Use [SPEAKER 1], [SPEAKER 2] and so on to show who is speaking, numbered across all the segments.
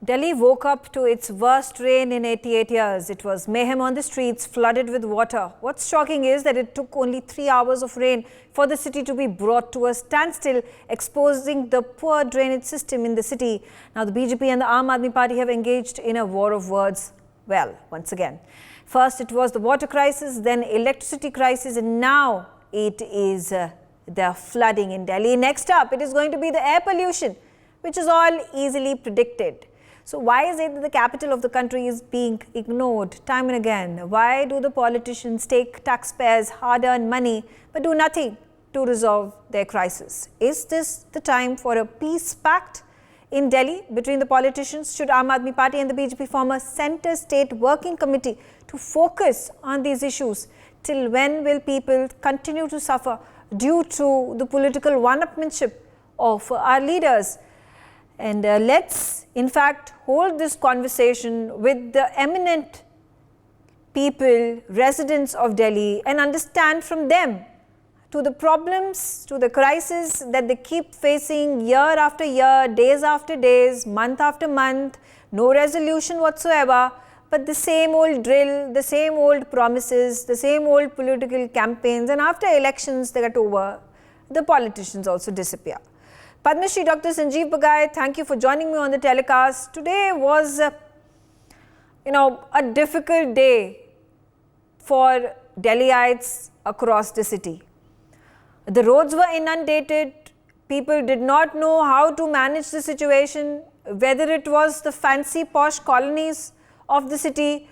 [SPEAKER 1] Delhi woke up to its worst rain in 88 years. It was mayhem on the streets, flooded with water. What's shocking is that it took only 3 hours of rain for the city to be brought to a standstill, exposing the poor drainage system in the city. Now, the BJP and the Aam Aadmi Party have engaged in a war of words. Well, once again. First, it was the water crisis, then electricity crisis, and now it is the flooding in Delhi. Next up, it is going to be the air pollution, which is all easily predicted. So why is it that the capital of the country is being ignored time and again? Why do the politicians take taxpayers' hard-earned money but do nothing to resolve their crisis? Is this the time for a peace pact in Delhi between the politicians? Should Aam Aadmi Party and the BJP form a centre-state working committee to focus on these issues? Till when will people continue to suffer due to the political one-upmanship of our leaders? And let's, in fact, hold this conversation with the eminent people, residents of Delhi, and understand from them to the problems, to the crisis that they keep facing year after year, days after days, month after month, no resolution whatsoever, but the same old drill, the same old promises, the same old political campaigns, and after elections they get over, the politicians also disappear. Padma Shri Dr. Sanjeev Bagai, thank you for joining me on the telecast. Today was, a difficult day for Delhiites across the city. The roads were inundated. People did not know how to manage the situation, whether it was the fancy posh colonies of the city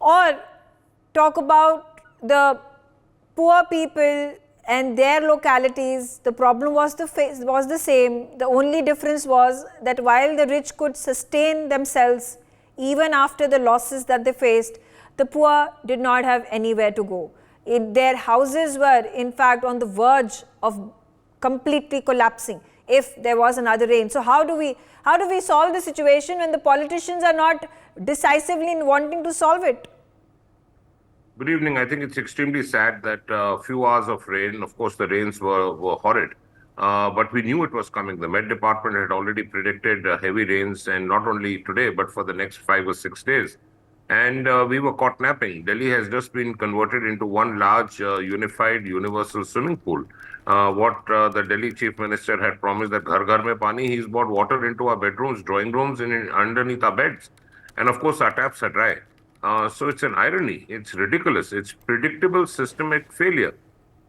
[SPEAKER 1] or talk about the poor people and their localities. The problem was the same. The only difference was that while the rich could sustain themselves even after the losses that they faced, the poor did not have anywhere to go. Their houses were in fact on the verge of completely collapsing if there was another rain. So how do we solve the situation when the politicians are not decisively in wanting to solve it?
[SPEAKER 2] Good evening. I think it's extremely sad that a few hours of rain, of course, the rains were horrid, but we knew it was coming. The Met Department had already predicted heavy rains, and not only today, but for the next 5 or 6 days. And we were caught napping. Delhi has just been converted into one large, unified, universal swimming pool. What the Delhi Chief Minister had promised that ghar ghar mein pani, he's brought water into our bedrooms, drawing rooms, and underneath our beds. And of course, our taps are dry. So it's an irony. It's ridiculous. It's predictable systemic failure.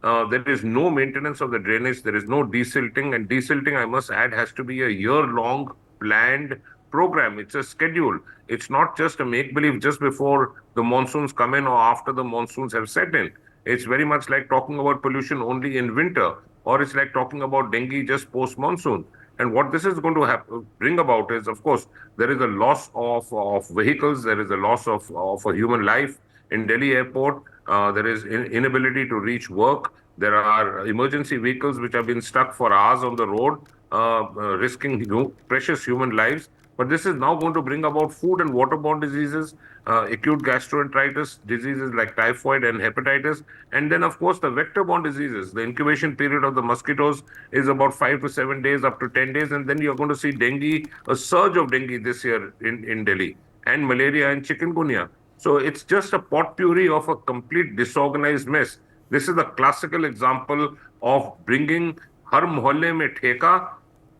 [SPEAKER 2] There is no maintenance of the drainage. There is no desilting. And desilting, I must add, has to be a year-long planned program. It's a schedule. It's not just a make-believe just before the monsoons come in or after the monsoons have set in. It's very much like talking about pollution only in winter, or it's like talking about dengue just post-monsoon. And what this is going to bring about is, of course, there is a loss of vehicles, there is a loss of a human life in Delhi airport, there is inability to reach work, there are emergency vehicles which have been stuck for hours on the road, risking precious human lives. But this is now going to bring about food and waterborne diseases, acute gastroenteritis, diseases like typhoid and hepatitis, and then, of course, the vector-borne diseases. The incubation period of the mosquitoes is about 5 to 7 days, up to 10 days, and then you're going to see dengue, a surge of dengue this year in Delhi, and malaria and chikungunya. So it's just a potpourri of a complete disorganized mess. This is a classical example of bringing har mohalle mein theka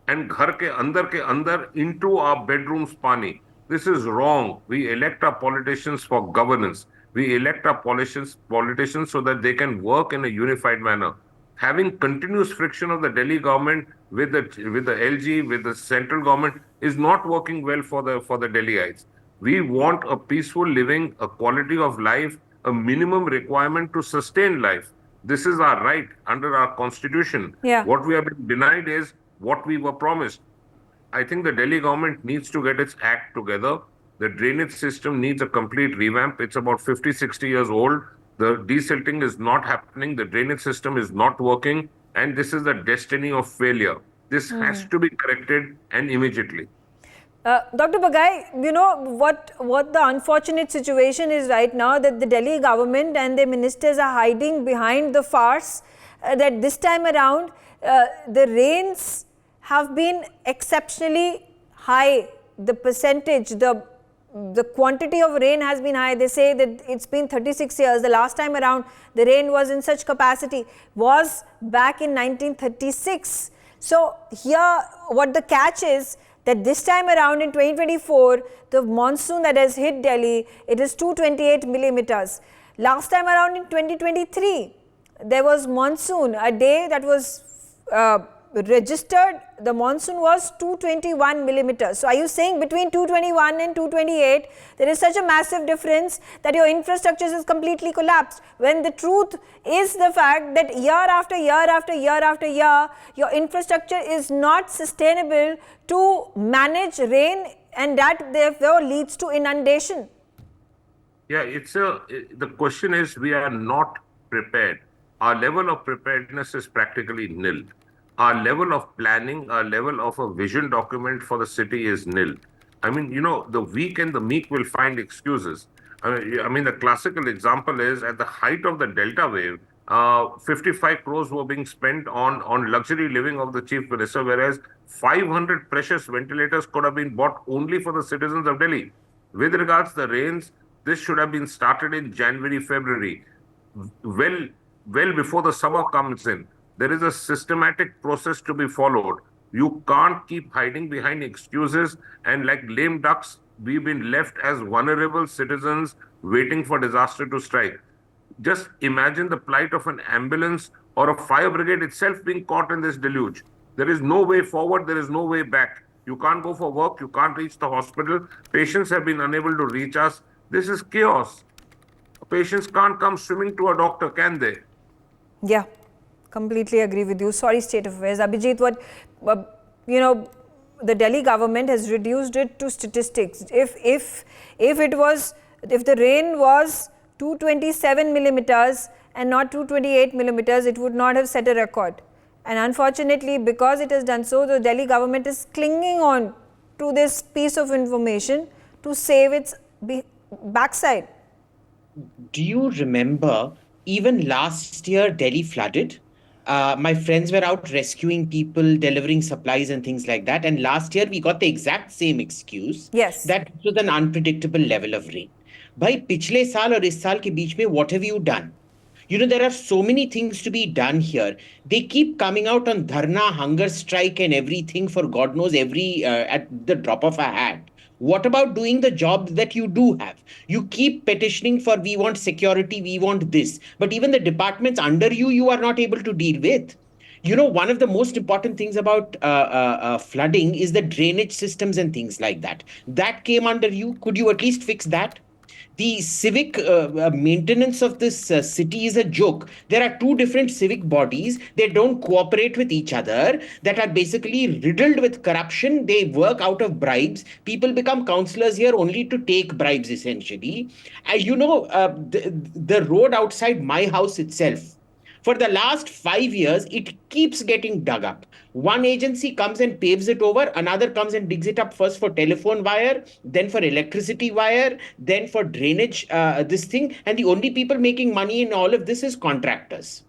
[SPEAKER 2] and ghar ke andar into our bedrooms pani. This is wrong. We elect our politicians for governance. We elect our politicians so that they can work in a unified manner. Having continuous friction of the Delhi government with the LG, with the central government is not working well for the Delhiites. We want a peaceful living, a quality of life, a minimum requirement to sustain life. This is our right under our constitution.
[SPEAKER 1] Yeah.
[SPEAKER 2] What we have been denied is what we were promised. I think the Delhi government needs to get its act together. The drainage system needs a complete revamp. It's about 50, 60 years old. The desilting is not happening. The drainage system is not working. And this is the destiny of failure. This has to be corrected, and immediately.
[SPEAKER 1] Dr. Bagai, what the unfortunate situation is right now, that the Delhi government and the ministers are hiding behind the farce that this time around the rains have been exceptionally high the percentage, the quantity of rain has been high. They say that it's been 36 years. The last time around the rain was in such capacity was back in 1936. So here what the catch is that this time around in 2024, the monsoon that has hit Delhi, it is 228 millimeters. Last time around in 2023, there was monsoon, a day that was registered, the monsoon was 221 millimeters. So are you saying between 221 and 228, there is such a massive difference that your infrastructure is completely collapsed, when the truth is the fact that year after year after year after year, your infrastructure is not sustainable to manage rain, and that therefore leads to inundation?
[SPEAKER 2] Yeah, the question is, we are not prepared. Our level of preparedness is practically nil. Our level of planning, our level of a vision document for the city is nil. I mean, the weak and the meek will find excuses. I mean, the classical example is at the height of the Delta wave, 55 crores were being spent on luxury living of the chief minister, whereas 500 precious ventilators could have been bought only for the citizens of Delhi. With regards to the rains, this should have been started in January, February, well before the summer comes in. There is a systematic process to be followed. You can't keep hiding behind excuses, and like lame ducks, we've been left as vulnerable citizens waiting for disaster to strike. Just imagine the plight of an ambulance or a fire brigade itself being caught in this deluge. There is no way forward, there is no way back. You can't go for work, you can't reach the hospital. Patients have been unable to reach us. This is chaos. Patients can't come swimming to a doctor, can they?
[SPEAKER 1] Yeah. Completely agree with you. Sorry, state of affairs. Abhijit, the Delhi government has reduced it to statistics. If the rain was 227 millimeters and not 228 millimeters, it would not have set a record. And unfortunately, because it has done so, the Delhi government is clinging on to this piece of information to save its backside.
[SPEAKER 3] Do you remember even last year Delhi flooded? My friends were out rescuing people, delivering supplies and things like that. And last year we got the exact same excuse.
[SPEAKER 1] Yes.
[SPEAKER 3] That it was an unpredictable level of rain. Bhai, पिछले साल और इस साल के बीच में, what have you done? There are so many things to be done here. They keep coming out on dharna, hunger strike and everything for God knows at the drop of a hat. What about doing the job that you do have? You keep petitioning for, we want security, we want this. But even the departments under you, you are not able to deal with. One of the most important things about flooding is the drainage systems and things like that. That came under you. Could you at least fix that? The civic maintenance of this city is a joke. There are two different civic bodies. They don't cooperate with each other, that are basically riddled with corruption. They work out of bribes. People become councillors here only to take bribes, essentially. The road outside my house itself, for the last 5 years, it keeps getting dug up. One agency comes and paves it over, another comes and digs it up, first for telephone wire, then for electricity wire, then for drainage, this thing. And the only people making money in all of this is contractors.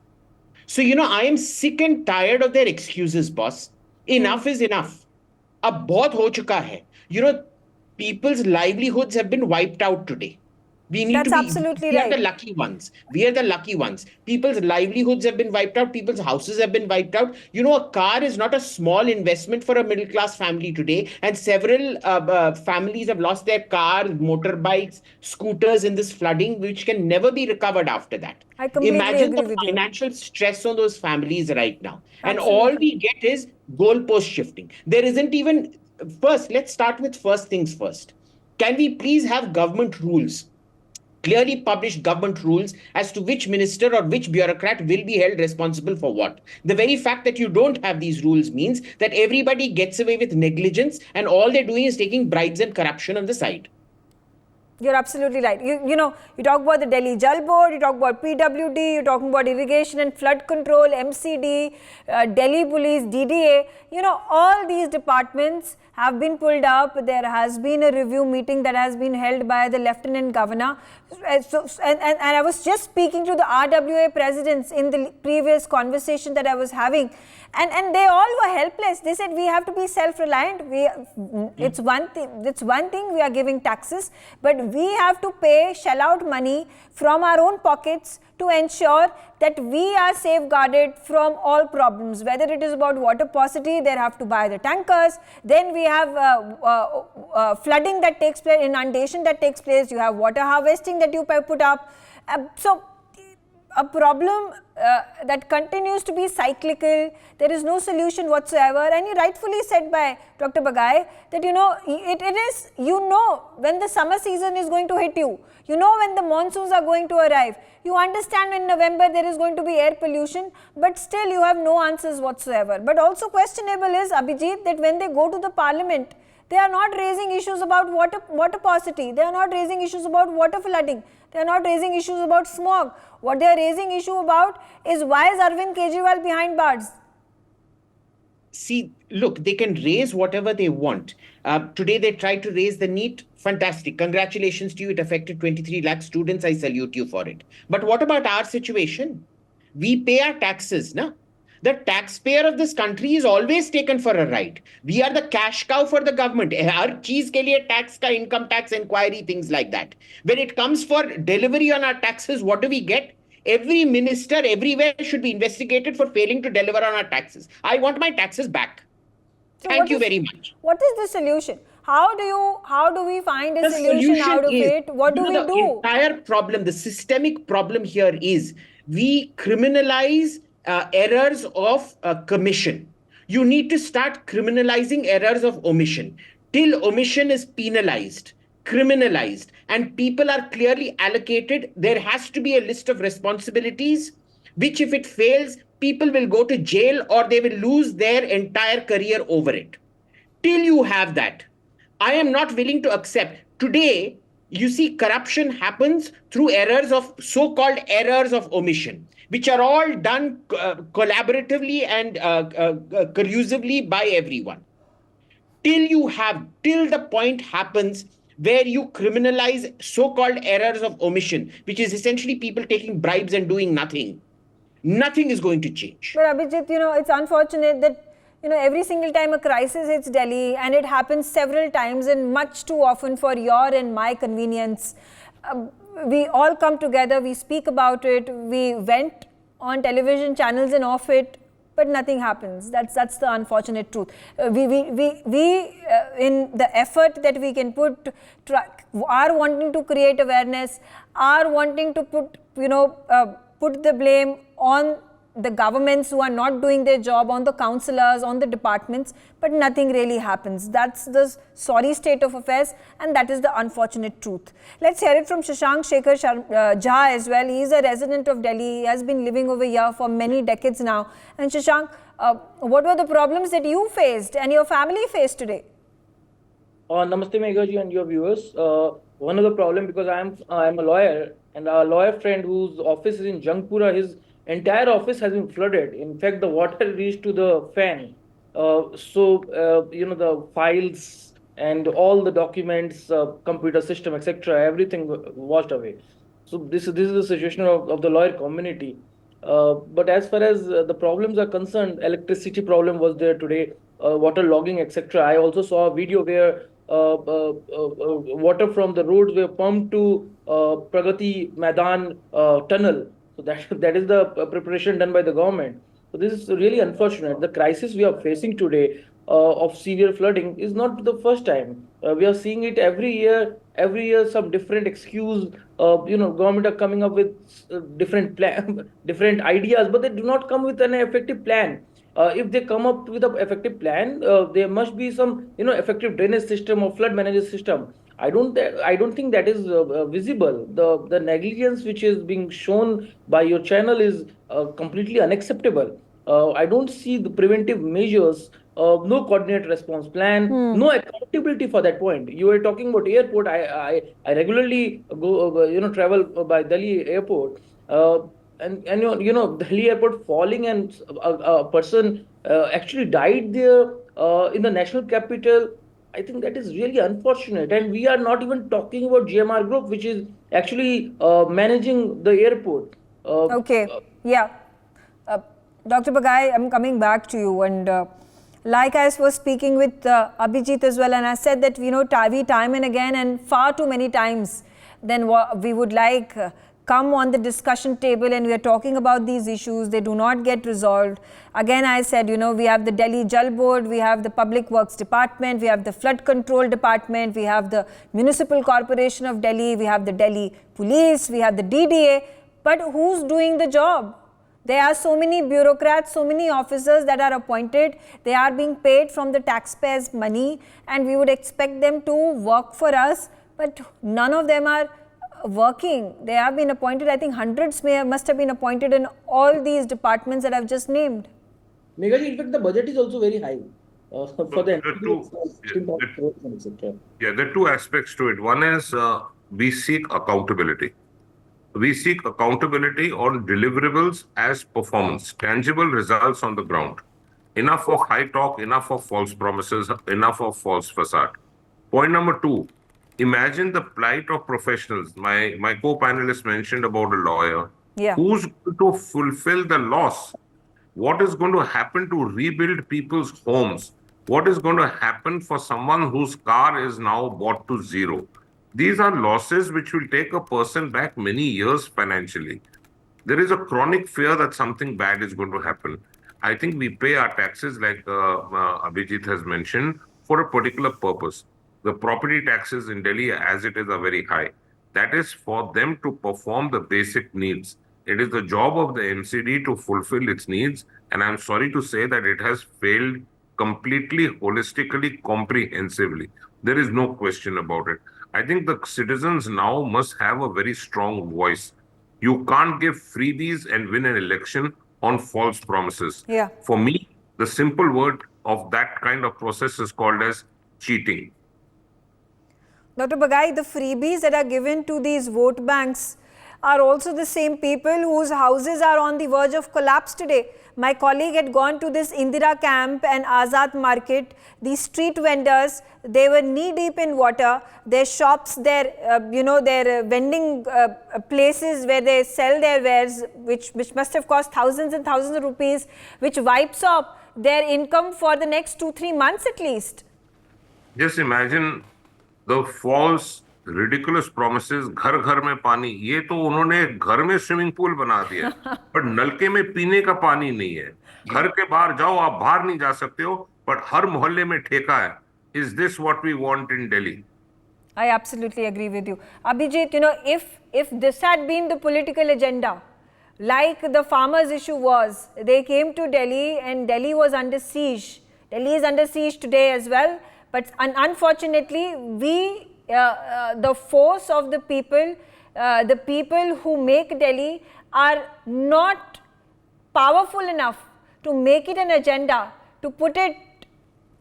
[SPEAKER 3] So, I am sick and tired of their excuses, boss. Enough is enough. Ab bahut ho chuka hai. People's livelihoods have been wiped out today.
[SPEAKER 1] That's absolutely right.
[SPEAKER 3] We are the lucky ones. We are the lucky ones. People's livelihoods have been wiped out. People's houses have been wiped out. A car is not a small investment for a middle class family today. And several families have lost their cars, motorbikes, scooters in this flooding, which can never be recovered after that.
[SPEAKER 1] I completely
[SPEAKER 3] Imagine
[SPEAKER 1] agree
[SPEAKER 3] the
[SPEAKER 1] with you.
[SPEAKER 3] financial stress on those families right now.
[SPEAKER 1] Absolutely.
[SPEAKER 3] And all we get is goalpost shifting. There isn't even... First, let's start with first things first. Can we please have government rules? Clearly published government rules as to which minister or which bureaucrat will be held responsible for what. The very fact that you don't have these rules means that everybody gets away with negligence, and all they're doing is taking bribes and corruption on the side.
[SPEAKER 1] You're absolutely right. You talk about the Delhi Jal Board, you talk about PWD, you're talking about irrigation and flood control, MCD, Delhi Police, DDA. All these departments, have been pulled up. There has been a review meeting that has been held by the Lieutenant Governor. And I was just speaking to the RWA presidents in the previous conversation that I was having. And they all were helpless. They said we have to be self-reliant. It's one thing we are giving taxes, but we have to shell out money from our own pockets to ensure that we are safeguarded from all problems. Whether it is about water paucity, they have to buy the tankers. Then we have flooding that takes place, inundation that takes place. You have water harvesting that you put up. So a problem that continues to be cyclical. There is no solution whatsoever. And you rightfully said by Dr. Bagai that, it is, when the summer season is going to hit you. You know when the monsoons are going to arrive. You understand in November there is going to be air pollution, but still you have no answers whatsoever. But also questionable is, Abhijit, that when they go to the parliament, they are not raising issues about water paucity. They are not raising issues about water flooding. They are not raising issues about smog. What they are raising issue about is, why is Arvind Kejriwal behind bars?
[SPEAKER 3] See, look, they can raise whatever they want. Today they tried to raise the NEET. Fantastic. Congratulations to you. It affected 23 lakh students. I salute you for it. But what about our situation? We pay our taxes, na? The taxpayer of this country is always taken for a ride. We are the cash cow for the government. Har cheez ke liye tax ka, income tax inquiry, things like that. When it comes for delivery on our taxes, what do we get? Every minister everywhere should be investigated for failing to deliver on our taxes. I want my taxes back.
[SPEAKER 1] So
[SPEAKER 3] Thank you very much.
[SPEAKER 1] What is the solution? How do we find a solution out of it? What do we do?
[SPEAKER 3] The entire problem, the systemic problem here is we criminalize errors of commission. You need to start criminalizing errors of omission. Till omission is penalized, criminalized, and people are clearly allocated, there has to be a list of responsibilities, which if it fails, people will go to jail or they will lose their entire career over it. Till you have that, I am not willing to accept. Today, you see corruption happens through errors of so-called errors of omission, which are all done collaboratively and collusively by everyone. Till the point happens where you criminalize so-called errors of omission, which is essentially people taking bribes and doing nothing, nothing is going to change.
[SPEAKER 1] But Abhijit, it's unfortunate that every single time a crisis hits Delhi, and it happens several times and much too often for your and my convenience, we all come together, we speak about it, we vent on television channels and off it, but nothing happens. That's the unfortunate truth. We in the effort that we can put, are wanting to create awareness, are wanting to put the blame on the governments who are not doing their job, on the councillors, on the departments, but nothing really happens. That's the sorry state of affairs, and that is the unfortunate truth. Let's hear it from Shashank Shekhar Jha as well. He is a resident of Delhi. He has been living over here for many decades now. And Shashank, what were the problems that you faced and your family faced today?
[SPEAKER 4] Namaste Megha ji and your viewers. One of the problem, because I'm a lawyer, and our lawyer friend whose office is in Jangpura, his entire office has been flooded. In fact, the water reached to the fan. The files and all the documents, computer system, etc., everything washed away. So this is the situation of the lawyer community. But as far as the problems are concerned, electricity problem was there today, water logging, etc. I also saw a video where water from the roads were pumped to Pragati Maidan tunnel. So that is the preparation done by the government. So this is really unfortunate. The crisis we are facing today of severe flooding is not the first time. We are seeing it every year. Every year, some different excuse. Government are coming up with different different ideas, but they do not come with an effective plan. If they come up with an effective plan, there must be some effective drainage system or flood management system. I don't think that is visible. The negligence which is being shown by your channel is completely unacceptable. I don't see the preventive measures, no coordinated response plan, no accountability for that point. You were talking about airport. I regularly go travel by Delhi airport, and Delhi airport falling, and a person actually died there in the national capital. I think that is really unfortunate. And we are not even talking about GMR Group, which is actually managing the airport.
[SPEAKER 1] Okay, yeah. Uh, Dr. Bagai, I'm coming back to you. And like I was speaking with Abhijit as well, and I said that, we time and again and far too many times, then we would like come on the discussion table and we are talking about these issues, they do not get resolved. Again, I said, we have the Delhi Jal Board, we have the Public Works Department, we have the Flood Control Department, we have the Municipal Corporation of Delhi, we have the Delhi Police, we have the DDA, but who's doing the job? There are so many bureaucrats, so many officers that are appointed, they are being paid from the taxpayers' money, and we would expect them to work for us, but none of them are working. They have been appointed, I think hundreds must have been appointed in all these departments that I've just named.
[SPEAKER 4] Meghaji, in fact, the budget is also very high for the
[SPEAKER 2] there are two aspects to it. One is we seek accountability. We seek accountability on deliverables as performance, tangible results on the ground. Enough of high talk, enough of false promises, enough of false facade. Point number two, imagine the plight of professionals. My co-panelist mentioned about a lawyer.
[SPEAKER 1] Yeah.
[SPEAKER 2] Who's going to fulfill the loss? What is going to happen to rebuild people's homes? What is going to happen for someone whose car is now bought to zero? These are losses which will take a person back many years financially. There is a chronic fear that something bad is going to happen. I think we pay our taxes, like Abhijit has mentioned, for a particular purpose. The property taxes in Delhi, as it is, are very high. That is for them to perform the basic needs. It is the job of the MCD to fulfill its needs, and I'm sorry to say that it has failed completely, holistically, comprehensively. There is no question about it. I think the citizens now must have a very strong voice. You can't give freebies and win an election on false promises.
[SPEAKER 1] Yeah.
[SPEAKER 2] For me, the simple word of that kind of process is called as cheating.
[SPEAKER 1] Dr. Bagai, the freebies that are given to these vote banks are also the same people whose houses are on the verge of collapse today. My colleague had gone to this Indira camp and Azad market. These street vendors, they were knee deep in water. Their shops, their vending places where they sell their wares, which must have cost thousands and thousands of rupees, which wipes off their income for the next 2-3 months at least.
[SPEAKER 2] Just imagine the false, ridiculous promises, घर घर में पानी, ये तो उन्होंने घर में swimming pool बना दिया, पर नलके में पीने का पानी नहीं है. घर के बाहर जाओ, आप बाहर नहीं जा सकते हो, पर हर मोहल्ले में ठेका है. Is this what we want in Delhi?
[SPEAKER 1] I absolutely agree with you. Abhijit, if this had been the political agenda, like the farmers' issue was, they came to Delhi and Delhi was under siege. Delhi is under siege today as well. But unfortunately, the force of the people who make Delhi are not powerful enough to make it an agenda, to put it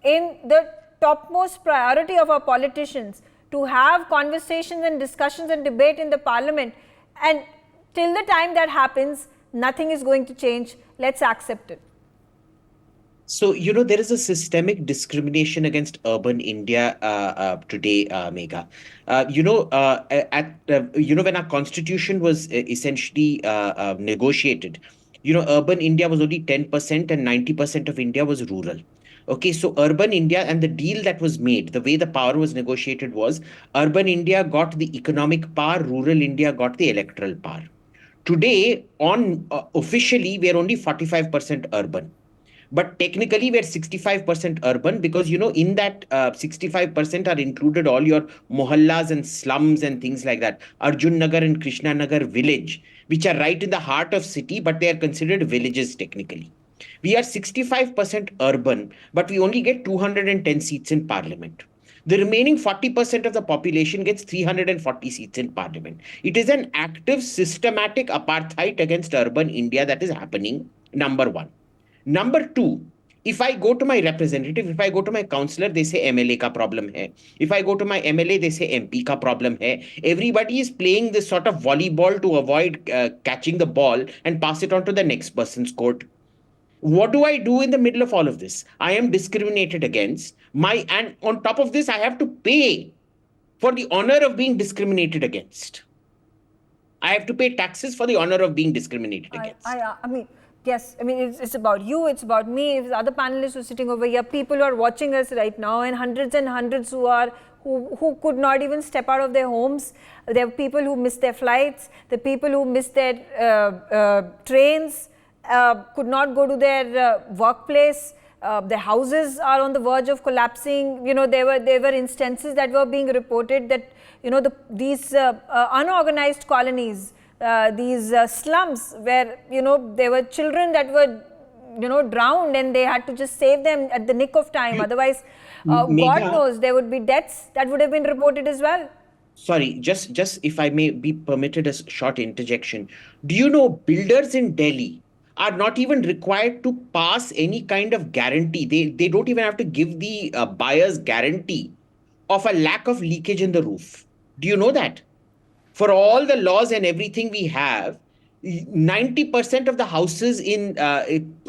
[SPEAKER 1] in the topmost priority of our politicians, to have conversations and discussions and debate in the parliament. And till the time that happens, nothing is going to change. Let's accept it.
[SPEAKER 3] So, there is a systemic discrimination against urban India today, Megha. When our constitution was essentially negotiated, urban India was only 10% and 90% of India was rural. Okay, so urban India and the deal that was made, the way the power was negotiated was urban India got the economic power, rural India got the electoral power. Today, officially, we are only 45% urban. But technically, we're 65% urban because, in that 65% are included all your mohallas and slums and things like that. Arjun Nagar and Krishna Nagar village, which are right in the heart of city, but they are considered villages technically. We are 65% urban, but we only get 210 seats in parliament. The remaining 40% of the population gets 340 seats in parliament. It is an active, systematic apartheid against urban India that is happening, number one. Number two, if I go to my representative, if I go to my councillor, they say MLA ka problem hai. If I go to my MLA, they say MP ka problem hai. Everybody is playing this sort of volleyball to avoid catching the ball and pass it on to the next person's court. What do I do in the middle of all of this? I am discriminated against. And on top of this, I have to pay for the honor of being discriminated against. I have to pay taxes for the honor of being discriminated against.
[SPEAKER 1] I mean, yes, I mean, it's about you, it's about me, it's other panelists who are sitting over here, people who are watching us right now, and hundreds who could not even step out of their homes. There are people who missed their flights, the people who missed their trains, could not go to their workplace. Their houses are on the verge of collapsing. You know, there were instances that were being reported that, you know, these unorganized colonies, these slums where, you know, there were children that were, you know, drowned, and they had to just save them at the nick of time. Otherwise, God knows, there would be deaths that would have been reported as well.
[SPEAKER 3] Sorry, just if I may be permitted a short interjection. Do you know builders in Delhi are not even required to pass any kind of guarantee? They don't even have to give the buyer's guarantee of a lack of leakage in the roof. Do you know that? For all the laws and everything we have, 90% of the houses in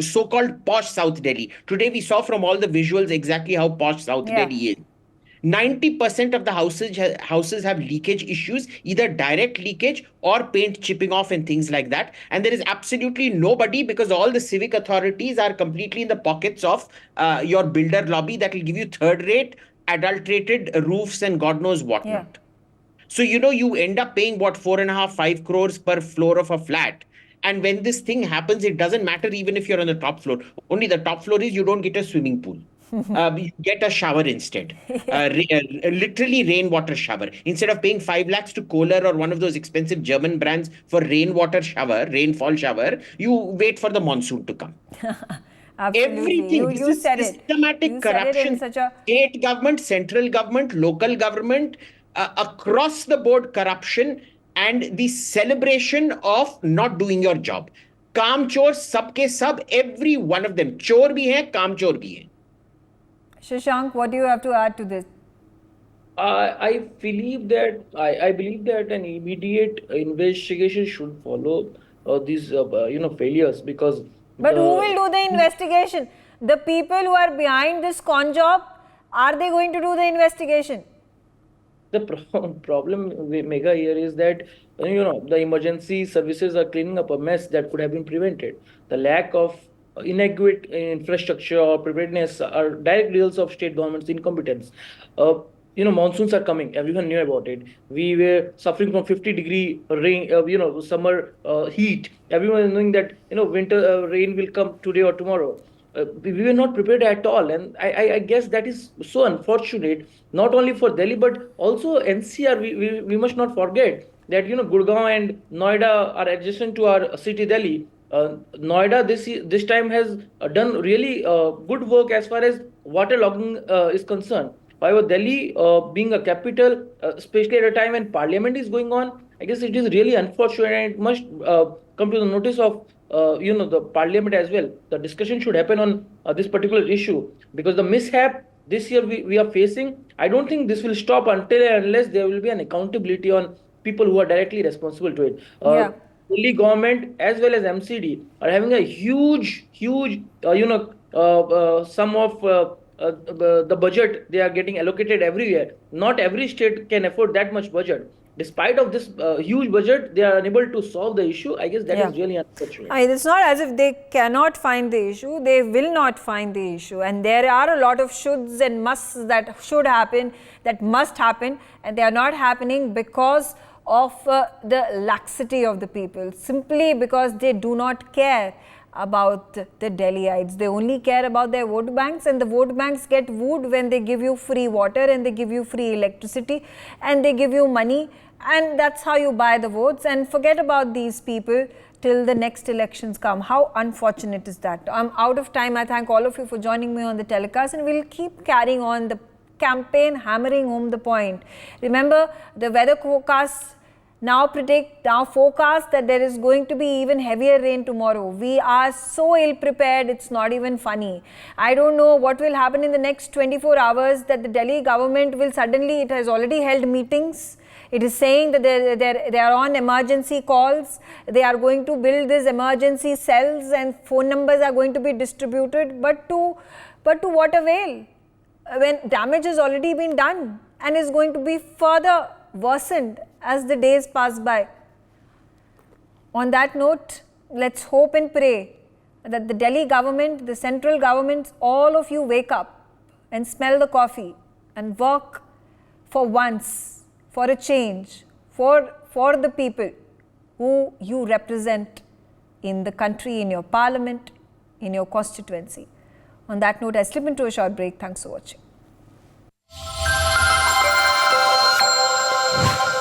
[SPEAKER 3] so-called posh South Delhi. Today we saw from all the visuals exactly how posh South Delhi is. 90% of the houses have leakage issues, either direct leakage or paint chipping off and things like that. And there is absolutely nobody, because all the civic authorities are completely in the pockets of your builder lobby that will give you third-rate, adulterated roofs and God knows what not. So, you know, you end up paying 4.5-5 crores per floor of a flat. And when this thing happens, it doesn't matter even if you're on the top floor. Only the top floor is you don't get a swimming pool. You get a shower instead. Literally rainwater shower. Instead of paying 5 lakhs to Kohler or one of those expensive German brands for rainwater shower, rainfall shower, you wait for the monsoon to come.
[SPEAKER 1] Absolutely.
[SPEAKER 3] Everything.
[SPEAKER 1] You said it.
[SPEAKER 3] Systematic corruption. State government, central government, local government, across the board corruption, and the celebration of not doing your job. Kaam chor, sabke sab, every one of them. Chor bhi hai, kaam chor bhi hai.
[SPEAKER 1] Shashank, what do you have to add to this?
[SPEAKER 4] I believe that an immediate investigation should follow these failures, because.
[SPEAKER 1] But who will do the investigation? The people who are behind this con job, are they going to do the investigation?
[SPEAKER 4] The problem, Mega, here is that, you know, the emergency services are cleaning up a mess that could have been prevented. The lack of inadequate infrastructure or preparedness are direct results of state government's incompetence. You know, monsoons are coming. Everyone knew about it. We were suffering from 50-degree rain, summer heat. Everyone is knowing that, you know, winter rain will come today or tomorrow. We were not prepared at all, and I guess that is so unfortunate, not only for Delhi but also NCR. We must not forget that, you know, Gurgaon and Noida are adjacent to our city Delhi. Noida this time has done really good work as far as water logging is concerned. However, Delhi being a capital, especially at a time when Parliament is going on, I guess it is really unfortunate, and it must come to the notice of the Parliament as well. The discussion should happen on this particular issue, because the mishap this year we are facing, I don't think this will stop until and unless there will be an accountability on people who are directly responsible to it. Delhi government as well as MCD are having a huge sum of the budget they are getting allocated everywhere. Not every state can afford that much budget. Despite of this huge budget, they are unable to solve the issue. I guess that is really unfortunate.
[SPEAKER 1] It's not as if they cannot find the issue. They will not find the issue. And there are a lot of shoulds and musts that should happen, that must happen. And they are not happening because of the laxity of the people. Simply because they do not care about the Delhiites. They only care about their vote banks, and the vote banks get wooed when they give you free water and they give you free electricity and they give you money, and that's how you buy the votes, and forget about these people till the next elections come. How unfortunate is that? I'm out of time. I thank all of you for joining me on the telecast, and we'll keep carrying on the campaign, hammering home the point. Remember, the weather forecasts now forecast that there is going to be even heavier rain tomorrow. We are so ill prepared, it's not even funny. I don't know what will happen in the next 24 hours, that the Delhi government will suddenly, it has already held meetings. It is saying that they are on emergency calls. They are going to build these emergency cells and phone numbers are going to be distributed. But to what avail when damage has already been done and is going to be further worsened as the days pass by. On that note, let's hope and pray that the Delhi government, the central government, all of you wake up and smell the coffee and work for once, for a change, for the people who you represent in the country, in your parliament, in your constituency. On that note, I slip into a short break. Thanks for watching.